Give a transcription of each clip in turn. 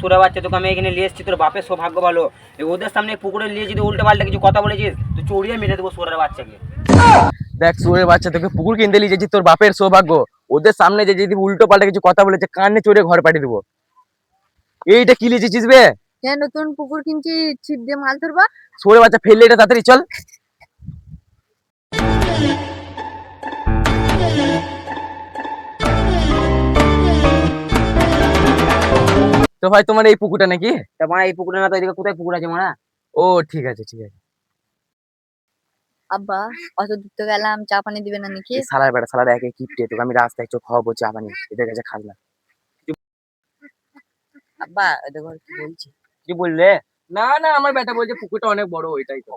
সুরা বাচ্চা, তোকে আমি এখানে নিয়ে এসেছি, তোর বাপের সৌভাগ্য ভালো। ওদের সামনে পুকুরে নিয়ে যদি উল্টো পাল্টা কিছু কথা বলেছিস তো চড়িয়ে মেরে দেবো সুরের বাচ্চাকে। দেখ সুরের বাচ্চা, তোকে পুকুর কিনতে নিয়ে যেছি, তোর বাপের সৌভাগ্য। ওদের সামনে যে যদি উল্টো পাল্টা কিছু কথা বলেছে কানে চড়ে ঘর পাঠিয়ে দেবো। এইটা কি লিখেছিস বে? হ্যাঁ, নতুন পুকুর কিনছি, ছিপ দিয়ে মাছ ধরবা। সুরের বাচ্চা, ফেললে এটা তাড়াতাড়ি চল। তো ভাই তোমার এই পুকুরটা নাকি? তা মারা এই পুকুরে না তো এদিকে কোথায় পুকুর আছে মারা? ও ঠিক আছে ঠিক আছে। আব্বা, অত দূর তো গেলাম, চা পানি দিবে না নাকি? এই সালার বেটা, সালার একে কিপটে, তোকে আমি রাস্তায় চোখ খাওয়াবো চা পানি, এদের কাছে খাস না। আব্বা, দেখো কি বলছি। কি বললে? না না, আমার বেটা বলছে পুকুরটা অনেক বড়, ওইটাই তো।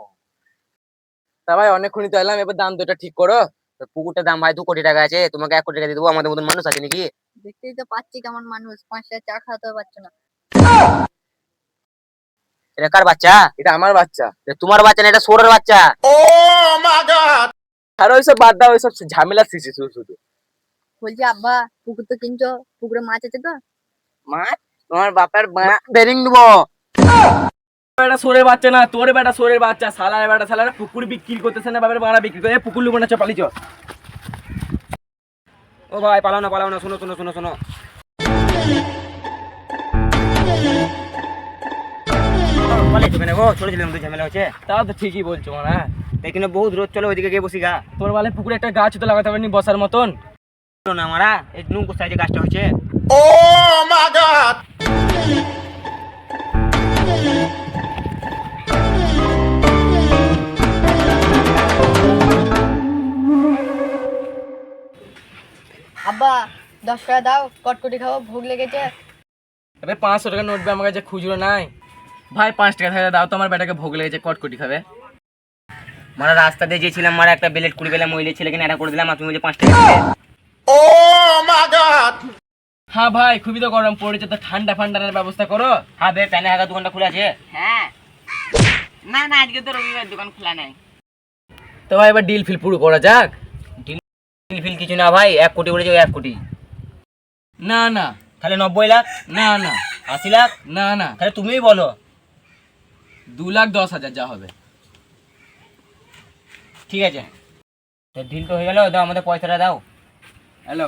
তা ভাই অনেকক্ষণই তো এলাম, এবার দাম তো এটা ঠিক করো। তো পুকুরটার দাম ভাই 2 কোটি টাকা আছে, তোমাকে 1 কোটি টাকা দিয়ে দেবো। আমাদের মতন মানুষ আছে নাকি? দেখতেই তো পাচ্ছি কেমন মানুষ, 5 টাকা চা খাওয়াতে পারছো না। এটা কার বাচ্চা? এটা আমার বাচ্চা। এটা তোমার বাচ্চা না, এটা সোরের বাচ্চা। আর ওইসব বাদ দাও, ওইসব ঝামেলা শিখছি শুধু শুধু। বলছি আব্বা, পুকুর তো কিনছো, পুকুরে মাছ আছে তো? মাছ? তোমার বাপের বেরিং দেবো। বেটা সোরের বাচ্চা না, তোর বেটা সোরের বাচ্চা। সালার বেটা, সালার পুকুর বিক্রি করতেছে না, বাপের বাড়া বিক্রি করে পুকুর লুবো না, পালিছ। ও ভাই পালাও না পালাও না, শোনো শোনো শোনো শোনো। পালিয়েছো কেন গো? চলেছিলাম তো, ঝামেলা হচ্ছে। তাও তো ঠিকই বলছো মারা। এখানে বহুত রোদ, চলো ওইদিকে গিয়ে বসি গা। তোর বালে পুকুরে একটা গাছ তো লাগাতে পারিনি বসার মতন। চলো না মারা, এই নুঙ্কু সাইজে গাছটা হচ্ছে। আব্বা, 10 টাকা দাও, কটকটি খাবো, ভোগ লেগেছে। এবার 500 টাকা নোট বে, আমার কাছে খুচরো নাই। ভাই 5 টাকা থাকে দাও তো, আমার বেটাকে ভোগ লেগেছে, কটকটি খাবে। মারা রাস্তা দিয়ে গেছিলাম মারা, একটা বেলেট 20 বেলা মহিলা ছেলেকে নেড়া করে দিলাম, আর তুমি বলছো 5 টাকা দিবে। হ্যাঁ ভাই, খুবই তো গরম পড়েছে, তো ঠান্ডা ফান্ডার ব্যবস্থা করো। হ্যাঁ বে, প্যানে হাগা দোকানটা খুলে আছে। হ্যাঁ, না না, আজকে তো রবিবার, দোকান খোলা নাই। তো ভাই এবার ডিল ফিল পুরো করা যাক। ডিল ফিল কিছু না ভাই, 1 কোটি বলেছে, 1 কোটি। না না তাহলে 90 লাখ, না না 80 লাখ, না না, তাহলে তুমিই বলো। 2,10,000 যা হবে। ঠিক আছে, তো ডিল তো হয়ে গেল, দাও আমাদের পয়সাটা দাও। হ্যালো,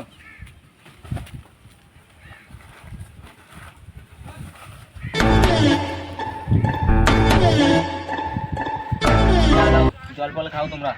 জল ফল খাও তোমরা।